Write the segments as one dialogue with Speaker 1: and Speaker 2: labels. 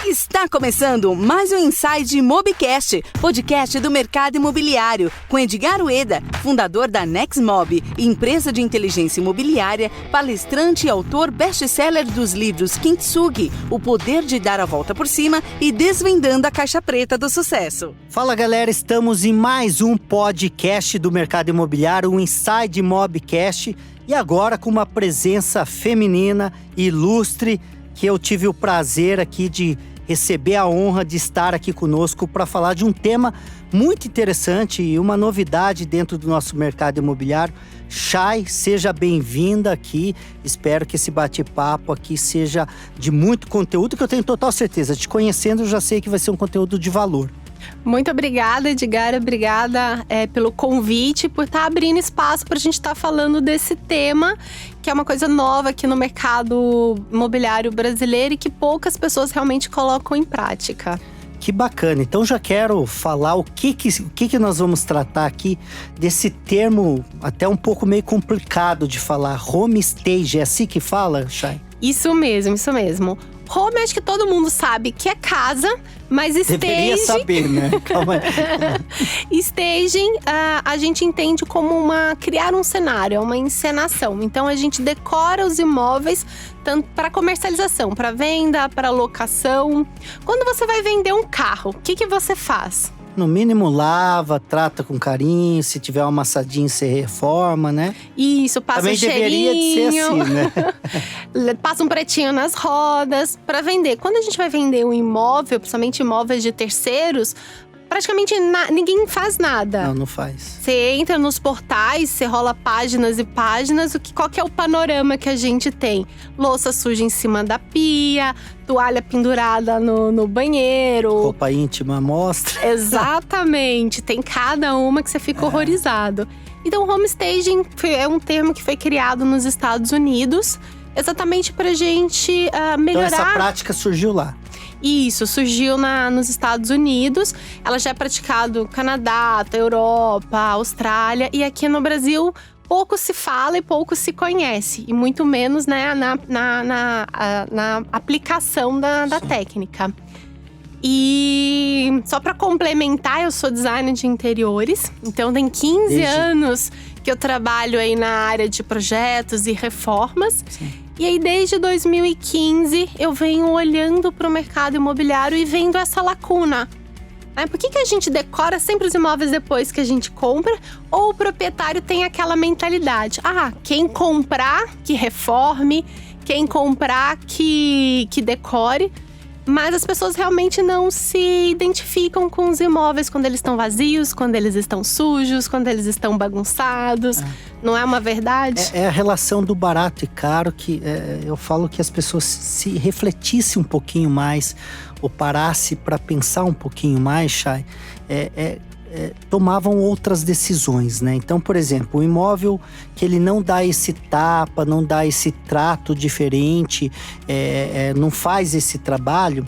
Speaker 1: Está começando mais um Inside Mobcast, podcast do mercado imobiliário, com Edgar Ueda, fundador da Nexmob, empresa de inteligência imobiliária, palestrante e autor best-seller dos livros Kintsugi, O Poder de Dar a Volta por Cima e Desvendando a Caixa Preta do Sucesso.
Speaker 2: Fala galera, estamos em mais um podcast do mercado imobiliário, um Inside Mobcast, e agora com uma presença feminina, ilustre, que eu tive o prazer aqui de receber a honra de estar aqui conosco para falar de um tema muito interessante e uma novidade dentro do nosso mercado imobiliário. Chay, seja bem-vinda aqui. Espero que esse bate-papo aqui seja de muito conteúdo, que eu tenho total certeza. Te conhecendo, eu já sei que vai ser um conteúdo de valor.
Speaker 3: Muito obrigada, Edgar. Obrigada pelo convite, por estar abrindo espaço para a gente estar falando desse tema, que é uma coisa nova aqui no mercado imobiliário brasileiro e que poucas pessoas realmente colocam em prática.
Speaker 2: Que bacana. Então já quero falar o que nós vamos tratar aqui desse termo até um pouco meio complicado de falar. Home stage, é assim que fala, Chay?
Speaker 3: Isso mesmo. Home, acho que todo mundo sabe que é casa, mas stage…
Speaker 2: Deveria saber, né? Calma aí.
Speaker 3: Staging, a gente entende como criar um cenário, uma encenação. Então, a gente decora os imóveis tanto para comercialização, para venda, para locação. Quando você vai vender um carro, o que você faz?
Speaker 2: No mínimo lava, trata com carinho, se tiver um amassadinho você reforma, né?
Speaker 3: Isso, passa
Speaker 2: também
Speaker 3: um cheirinho.
Speaker 2: Também deveria de ser assim, né?
Speaker 3: Passa um pretinho nas rodas para vender. Quando a gente vai vender um imóvel, principalmente imóveis de terceiros, praticamente ninguém faz nada.
Speaker 2: Não faz.
Speaker 3: Você entra nos portais, você rola páginas e páginas, qual que é o panorama que a gente tem? Louça suja em cima da pia, toalha pendurada no banheiro.
Speaker 2: Roupa íntima, mostra.
Speaker 3: Exatamente, tem cada uma que você fica horrorizado. Então, homestaging é um termo que foi criado nos Estados Unidos, exatamente pra gente melhorar…
Speaker 2: Então essa prática surgiu lá.
Speaker 3: Isso, surgiu nos Estados Unidos. Ela já é praticada no Canadá, Europa, Austrália. E aqui no Brasil, pouco se fala e pouco se conhece. E muito menos, né, na aplicação da técnica. E só para complementar, eu sou designer de interiores. Então, tem 15 anos que eu trabalho aí na área de projetos e reformas.
Speaker 2: Sim.
Speaker 3: E aí, desde 2015, eu venho olhando para o mercado imobiliário e vendo essa lacuna. Por que a gente decora sempre os imóveis depois que a gente compra? Ou o proprietário tem aquela mentalidade: quem comprar, que reforme, quem comprar, que decore. Mas as pessoas realmente não se identificam com os imóveis quando eles estão vazios, quando eles estão sujos, quando eles estão bagunçados. Não é uma verdade?
Speaker 2: É a relação do barato e caro que eu falo que as pessoas se refletissem um pouquinho mais ou parassem para pensar um pouquinho mais, Chay, tomavam outras decisões, né? Então, por exemplo, o imóvel que ele não dá esse tapa, não dá esse trato diferente, não faz esse trabalho,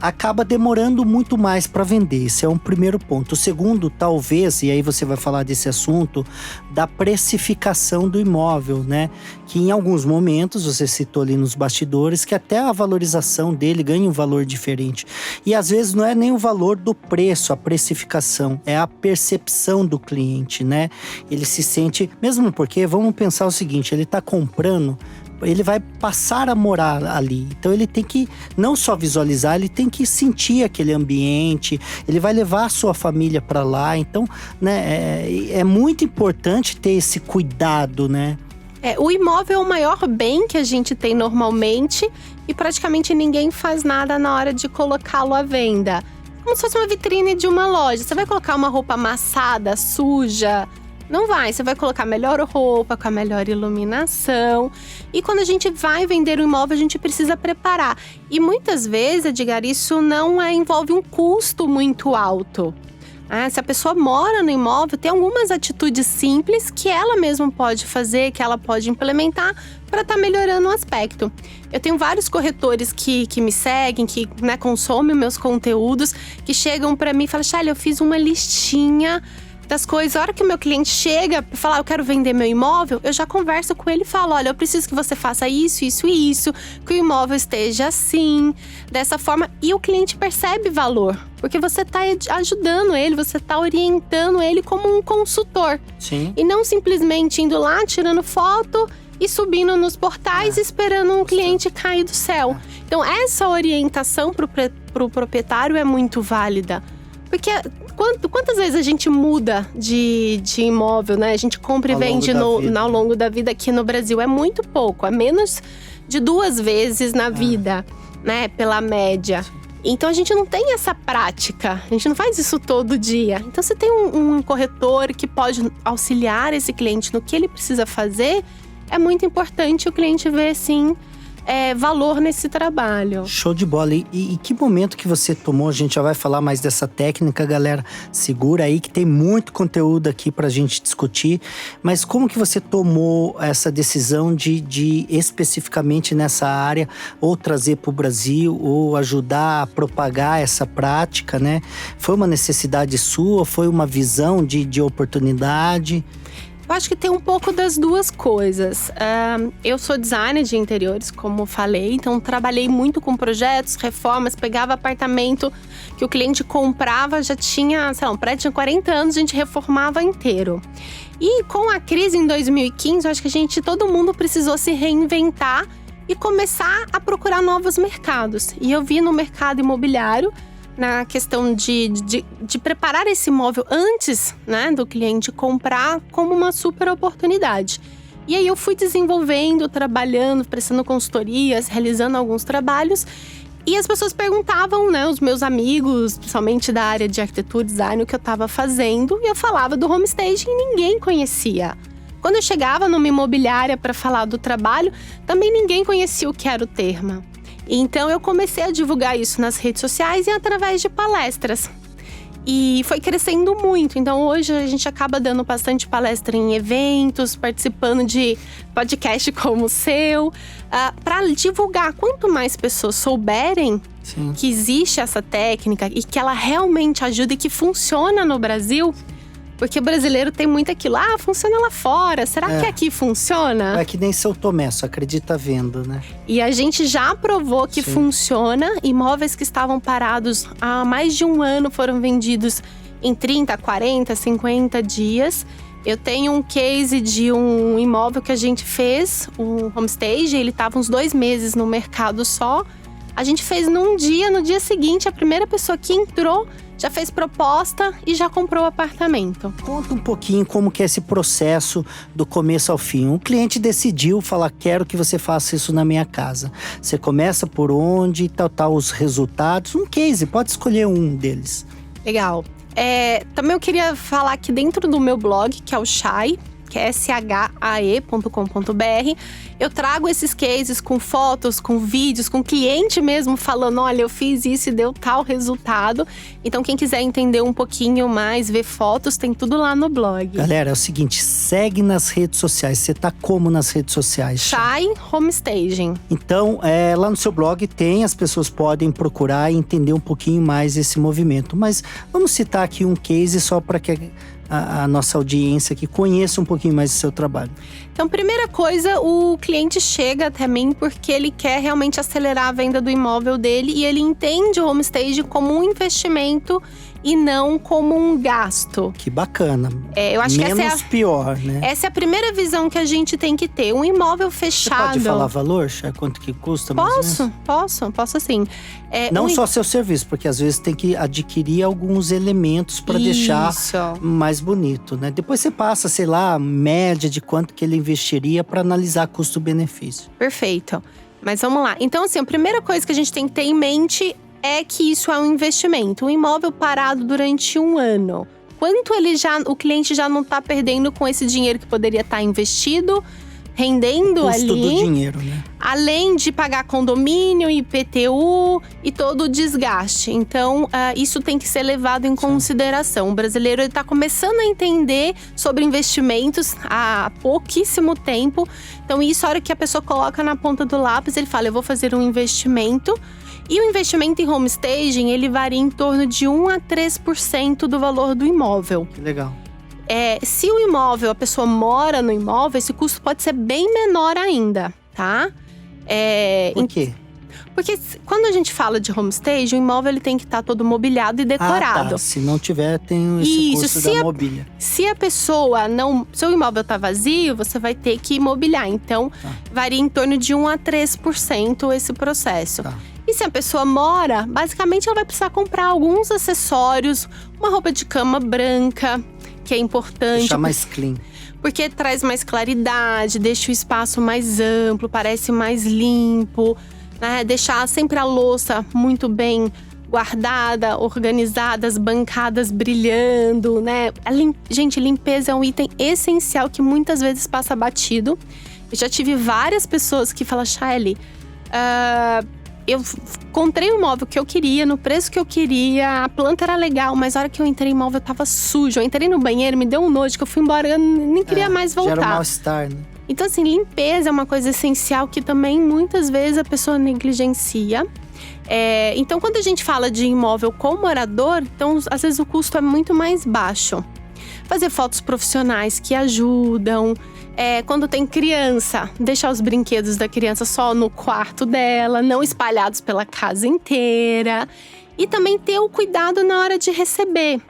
Speaker 2: acaba demorando muito mais para vender. Esse é um primeiro ponto. O segundo, talvez, e aí você vai falar desse assunto, da precificação do imóvel, né? Que em alguns momentos, você citou ali nos bastidores, que até a valorização dele ganha um valor diferente. E às vezes não é nem o valor do preço, a precificação, é a percepção do cliente, né? Ele se sente… Mesmo porque, vamos pensar o seguinte, ele está comprando, ele vai passar a morar ali. Então ele tem que não só visualizar, ele tem que sentir aquele ambiente, ele vai levar a sua família para lá. Então, né, é muito importante ter esse cuidado, né?
Speaker 3: O imóvel é o maior bem que a gente tem normalmente e praticamente ninguém faz nada na hora de colocá-lo à venda. Como se fosse uma vitrine de uma loja. Você vai colocar uma roupa amassada, suja… Não vai, você vai colocar a melhor roupa, com a melhor iluminação. E quando a gente vai vender um imóvel, a gente precisa preparar. E muitas vezes, Edgar, isso não envolve um custo muito alto. Se a pessoa mora no imóvel, tem algumas atitudes simples que ela mesma pode fazer, que ela pode implementar para estar melhorando o aspecto. Eu tenho vários corretores que me seguem, que consomem meus conteúdos, que chegam para mim e falam: Chay, eu fiz uma listinha das coisas. A hora que o meu cliente chega para falar, eu quero vender meu imóvel, eu já converso com ele e falo, olha, eu preciso que você faça isso, isso e isso, que o imóvel esteja assim, dessa forma. E o cliente percebe valor, porque você está ajudando ele, você está orientando ele como um consultor.
Speaker 2: Sim.
Speaker 3: E não simplesmente indo lá, tirando foto e subindo nos portais, esperando um cliente cair do céu. Então, essa orientação para o proprietário é muito válida. Porque quantas vezes a gente muda de imóvel, né? A gente compra e vende ao longo da vida aqui no Brasil. É muito pouco, é menos de 2 vezes na vida, né? Pela média. Então, a gente não tem essa prática, a gente não faz isso todo dia. Então, você tem um corretor que pode auxiliar esse cliente no que ele precisa fazer, é muito importante o cliente ver, sim, valor nesse trabalho.
Speaker 2: Show de bola. E que momento que você tomou? A gente já vai falar mais dessa técnica, galera. Segura aí que tem muito conteúdo aqui pra gente discutir. Mas como que você tomou essa decisão de especificamente nessa área, ou trazer pro Brasil, ou ajudar a propagar essa prática, né? Foi uma necessidade sua? Foi uma visão de oportunidade?
Speaker 3: Eu acho que tem um pouco das duas coisas. Eu sou designer de interiores, como falei, então trabalhei muito com projetos, reformas, pegava apartamento que o cliente comprava, já tinha, sei lá, um prédio tinha 40 anos, a gente reformava inteiro. E com a crise em 2015, eu acho que todo mundo precisou se reinventar e começar a procurar novos mercados. E eu vi no mercado imobiliário, na questão de preparar esse imóvel antes, né, do cliente comprar, como uma super oportunidade. E aí eu fui desenvolvendo, trabalhando, prestando consultorias, realizando alguns trabalhos. E as pessoas perguntavam, né, os meus amigos, principalmente da área de arquitetura e design, o que eu estava fazendo. E eu falava do homestaging e ninguém conhecia. Quando eu chegava numa imobiliária para falar do trabalho, também ninguém conhecia o que era o termo. Então, eu comecei a divulgar isso nas redes sociais e através de palestras. E foi crescendo muito. Então, hoje a gente acaba dando bastante palestra em eventos, participando de podcast como o seu, para divulgar. Quanto mais pessoas souberem que existe essa técnica e que ela realmente ajuda e que funciona no Brasil… Porque o brasileiro tem muito aquilo, funciona lá fora, será que aqui funciona?
Speaker 2: É que nem São Tomé, só acredita vendo, né?
Speaker 3: E a gente já provou que funciona. Imóveis que estavam parados há mais de 1 ano foram vendidos em 30, 40, 50 dias. Eu tenho um case de um imóvel que a gente fez, um homestaging, ele estava uns 2 meses no mercado só. A gente fez num dia, no dia seguinte, a primeira pessoa que entrou já fez proposta e já comprou o apartamento.
Speaker 2: Conta um pouquinho como que é esse processo do começo ao fim. Um cliente decidiu falar, quero que você faça isso na minha casa. Você começa por onde, tal, os resultados. Um case, pode escolher um deles.
Speaker 3: Legal. Também eu queria falar que dentro do meu blog, que é o Shae, que é shae.com.br, eu trago esses cases com fotos, com vídeos, com cliente mesmo falando, olha, eu fiz isso e deu tal resultado. Então, quem quiser entender um pouquinho mais, ver fotos, tem tudo lá no blog.
Speaker 2: Galera, é o seguinte, segue nas redes sociais. Você tá como nas redes sociais?
Speaker 3: Shae Homestaging.
Speaker 2: Então, lá no seu blog tem, as pessoas podem procurar e entender um pouquinho mais esse movimento. Mas vamos citar aqui um case só para que a nossa audiência que conheça um pouquinho mais do seu trabalho.
Speaker 3: Então, primeira coisa, o cliente chega até mim porque ele quer realmente acelerar a venda do imóvel dele e ele entende o homestaging como um investimento e não como um gasto.
Speaker 2: Que bacana.
Speaker 3: Eu acho
Speaker 2: menos
Speaker 3: que essa
Speaker 2: pior, né?
Speaker 3: Essa é a primeira visão que a gente tem que ter. Um imóvel fechado…
Speaker 2: Você pode falar valor, Chay? Quanto que custa?
Speaker 3: Posso sim.
Speaker 2: Não só seu serviço, porque às vezes tem que adquirir alguns elementos para deixar mais bonito, né? Depois você passa, sei lá, média de quanto que ele investiria para analisar custo-benefício. Perfeito.
Speaker 3: Mas vamos lá. Então, assim, a primeira coisa que a gente tem que ter em mente é que isso é um investimento. Um imóvel parado durante 1 ano. Quanto o cliente já não está perdendo com esse dinheiro que poderia estar investido, rendendo ali.
Speaker 2: O custo do dinheiro, né?
Speaker 3: Além de pagar condomínio, IPTU e todo o desgaste. Então, isso tem que ser levado em consideração. O brasileiro está começando a entender sobre investimentos há pouquíssimo tempo. Então, isso, a hora que a pessoa coloca na ponta do lápis, ele fala, eu vou fazer um investimento. E o investimento em homestaging, ele varia em torno de 1 a 3% do valor do imóvel.
Speaker 2: Que legal.
Speaker 3: Se o imóvel, a pessoa mora no imóvel, esse custo pode ser bem menor ainda, tá?
Speaker 2: Por quê?
Speaker 3: Porque quando a gente fala de homestage, o imóvel ele tem que estar todo mobiliado e decorado.
Speaker 2: Tá. Se não tiver, tem esse custo da mobília.
Speaker 3: Se a pessoa não… Se o imóvel tá vazio, você vai ter que mobiliar. Então, varia em torno de 1 a 3% esse processo.
Speaker 2: Tá.
Speaker 3: E se a pessoa mora, basicamente ela vai precisar comprar alguns acessórios, uma roupa de cama branca, que é importante.
Speaker 2: Deixar mais clean.
Speaker 3: Porque traz mais claridade, deixa o espaço mais amplo, parece mais limpo, né? Deixar sempre a louça muito bem guardada, organizada, as bancadas brilhando, né? Gente, limpeza é um item essencial que muitas vezes passa batido. Eu já tive várias pessoas que falam, Shaeli, eu encontrei o imóvel que eu queria, no preço que eu queria, a planta era legal, mas a hora que eu entrei, o imóvel tava sujo. Eu entrei no banheiro, me deu um nojo, que eu fui embora, eu nem queria mais voltar.
Speaker 2: Gera um mal-estar, né?
Speaker 3: Então, assim, limpeza é uma coisa essencial que também, muitas vezes, a pessoa negligencia. Então, quando a gente fala de imóvel com morador, então, às vezes o custo é muito mais baixo. Fazer fotos profissionais que ajudam. Quando tem criança, deixar os brinquedos da criança só no quarto dela, não espalhados pela casa inteira. E também ter o cuidado na hora de receber.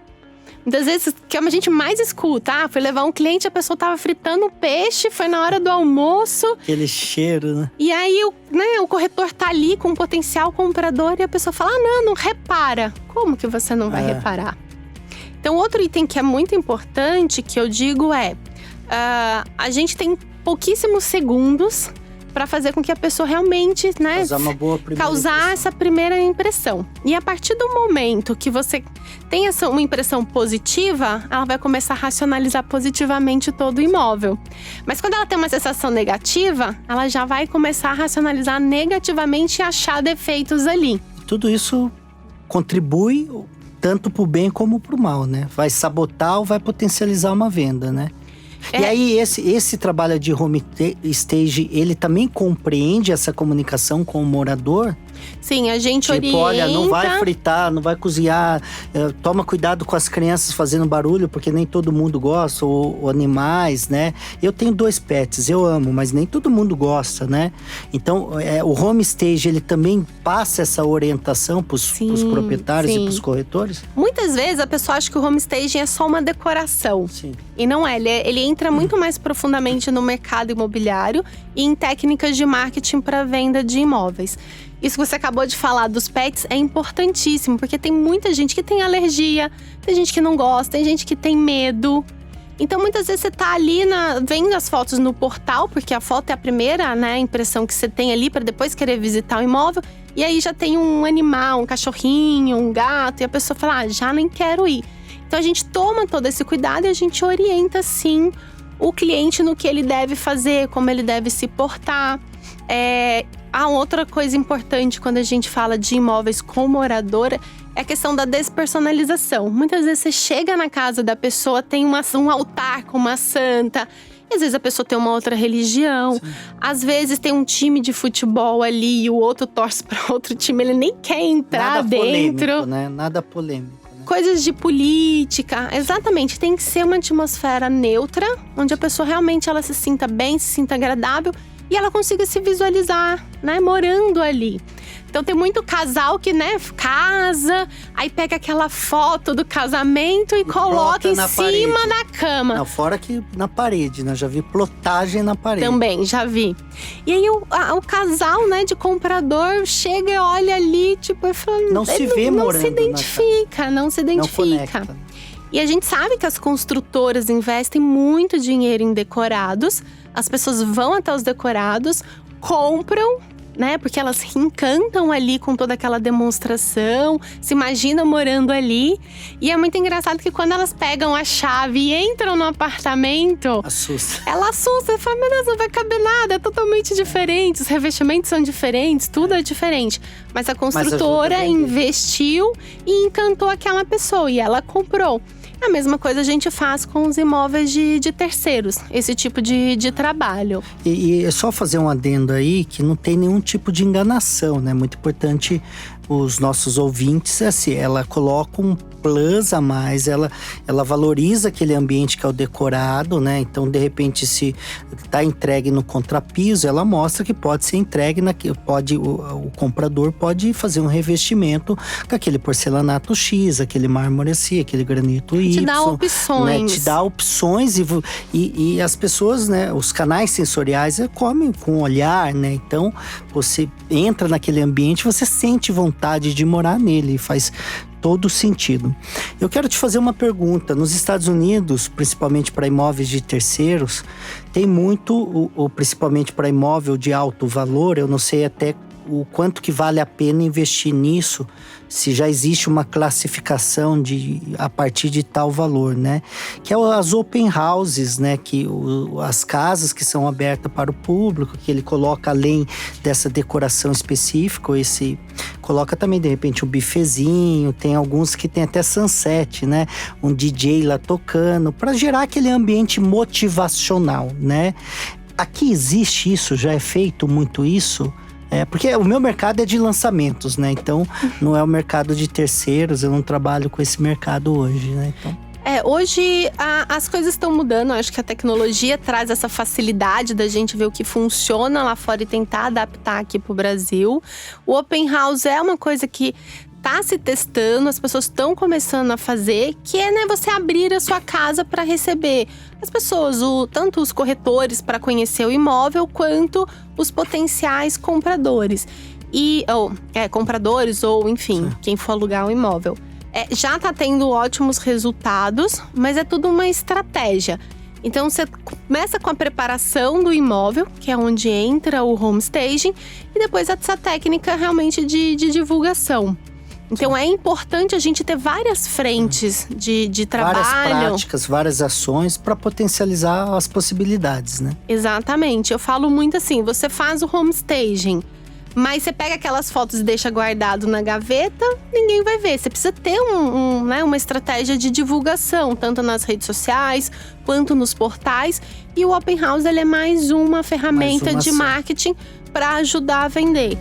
Speaker 3: Muitas vezes, o que a gente mais escuta, foi levar um cliente, a pessoa tava fritando peixe, foi na hora do almoço.
Speaker 2: Aquele cheiro, né?
Speaker 3: E aí, o corretor tá ali com um potencial comprador e a pessoa fala, não repara. Como que você não vai reparar? Então, outro item que é muito importante, que eu digo a gente tem pouquíssimos segundos para fazer com que a pessoa realmente, causar essa primeira impressão. E a partir do momento que você tem uma impressão positiva, ela vai começar a racionalizar positivamente todo o imóvel. Mas quando ela tem uma sensação negativa, ela já vai começar a racionalizar negativamente e achar defeitos ali.
Speaker 2: Tudo isso contribui tanto para o bem como para o mal, né? Vai sabotar ou vai potencializar uma venda, né? E aí, esse trabalho de home stage, ele também compreende essa comunicação com o morador?
Speaker 3: Sim, a gente orienta…
Speaker 2: olha, não vai fritar, não vai cozinhar, toma cuidado com as crianças fazendo barulho, porque nem todo mundo gosta, ou animais, né? Eu tenho 2 pets, eu amo, mas nem todo mundo gosta, né? Então, o home stage, ele também passa essa orientação pros proprietários e pros corretores?
Speaker 3: Muitas vezes, a pessoa acha que o home staging é só uma decoração.
Speaker 2: Sim.
Speaker 3: E não é, ele entra muito mais profundamente no mercado imobiliário e em técnicas de marketing para venda de imóveis. Isso que você acabou de falar dos pets é importantíssimo, porque tem muita gente que tem alergia, tem gente que não gosta, tem gente que tem medo. Então, muitas vezes você tá ali vendo as fotos no portal, porque a foto é a primeira, impressão que você tem ali para depois querer visitar o imóvel. E aí já tem um animal, um cachorrinho, um gato, e a pessoa fala, já nem quero ir. Então, a gente toma todo esse cuidado e a gente orienta, sim, o cliente no que ele deve fazer, como ele deve se portar. Outra coisa importante quando a gente fala de imóveis com morador é a questão da despersonalização. Muitas vezes você chega na casa da pessoa, tem um altar com uma santa. E às vezes a pessoa tem uma outra religião. Sim. Às vezes tem um time de futebol ali e o outro torce para outro time. Ele nem quer entrar dentro.
Speaker 2: Polêmico, né? Nada polêmico.
Speaker 3: Coisas de política, exatamente. Tem que ser uma atmosfera neutra, onde a pessoa realmente ela se sinta bem, se sinta agradável e ela consiga se visualizar, morando ali. Então tem muito casal que, casa, aí pega aquela foto do casamento e coloca em cima da cama.
Speaker 2: Não, fora que na parede, né? Já vi plotagem na parede.
Speaker 3: Também, já vi. E aí o casal, de comprador chega e olha ali, e fala…
Speaker 2: Não se vê morando.
Speaker 3: Não se identifica.
Speaker 2: Não conecta.
Speaker 3: E a gente sabe que as construtoras investem muito dinheiro em decorados. As pessoas vão até os decorados, compram, porque elas se encantam ali com toda aquela demonstração, se imaginam morando ali. E é muito engraçado que quando elas pegam a chave e entram no apartamento… Ela assusta, fala, meu Deus, não vai caber nada, é totalmente diferente. Os revestimentos são diferentes, tudo é diferente. Mas a construtora investiu e encantou aquela pessoa e ela comprou. A mesma coisa a gente faz com os imóveis de terceiros, esse tipo de trabalho.
Speaker 2: E é só fazer um adendo aí, que não tem nenhum tipo de enganação, né? Muito importante os nossos ouvintes, ela coloca um plus a mais, ela valoriza aquele ambiente que é o decorado, né? Então, de repente, se está entregue no contrapiso, ela mostra que pode ser entregue, o comprador pode fazer um revestimento com aquele porcelanato X, aquele mármore assim, aquele granito Y.
Speaker 3: Te dá opções.
Speaker 2: Né? Te dá opções e as pessoas, né? Os canais sensoriais comem com o olhar, né? Então, você entra naquele ambiente, você sente vontade de morar nele, faz todo sentido. Eu quero te fazer uma pergunta. Nos Estados Unidos, principalmente para imóveis de terceiros, tem muito, principalmente para imóvel de alto valor, eu não sei até o quanto que vale a pena investir nisso, se já existe uma classificação a partir de tal valor, né? Que é as open houses, né? Que as casas que são abertas para o público, que ele coloca além dessa decoração específica, coloca também de repente um bifezinho, tem alguns que tem até sunset, né? Um DJ lá tocando, para gerar aquele ambiente motivacional, né? Aqui existe isso, já é feito muito isso. Porque o meu mercado é de lançamentos, né? Então, não é o mercado de terceiros, eu não trabalho com esse mercado hoje, né? Então…
Speaker 3: Hoje as coisas estão mudando. Eu acho que a tecnologia traz essa facilidade da gente ver o que funciona lá fora e tentar adaptar aqui pro Brasil. O open house é uma coisa que tá se testando, as pessoas estão começando a fazer, que é, né, você abrir a sua casa para receber as pessoas, tanto os corretores para conhecer o imóvel, quanto os potenciais compradores. Compradores ou, enfim, quem for alugar o imóvel. Já tá tendo ótimos resultados, mas é tudo uma estratégia. Então, você começa com a preparação do imóvel, que é onde entra o home staging, e depois essa técnica realmente de divulgação. Então, é importante a gente ter várias frentes de trabalho.
Speaker 2: Várias práticas, várias ações para potencializar as possibilidades, né?
Speaker 3: Exatamente. Eu falo muito assim, você faz o home staging, mas você pega aquelas fotos e deixa guardado na gaveta, ninguém vai ver. Você precisa ter uma estratégia de divulgação, tanto nas redes sociais, quanto nos portais. E o Open House, ele é mais uma ferramenta de marketing para ajudar a vender.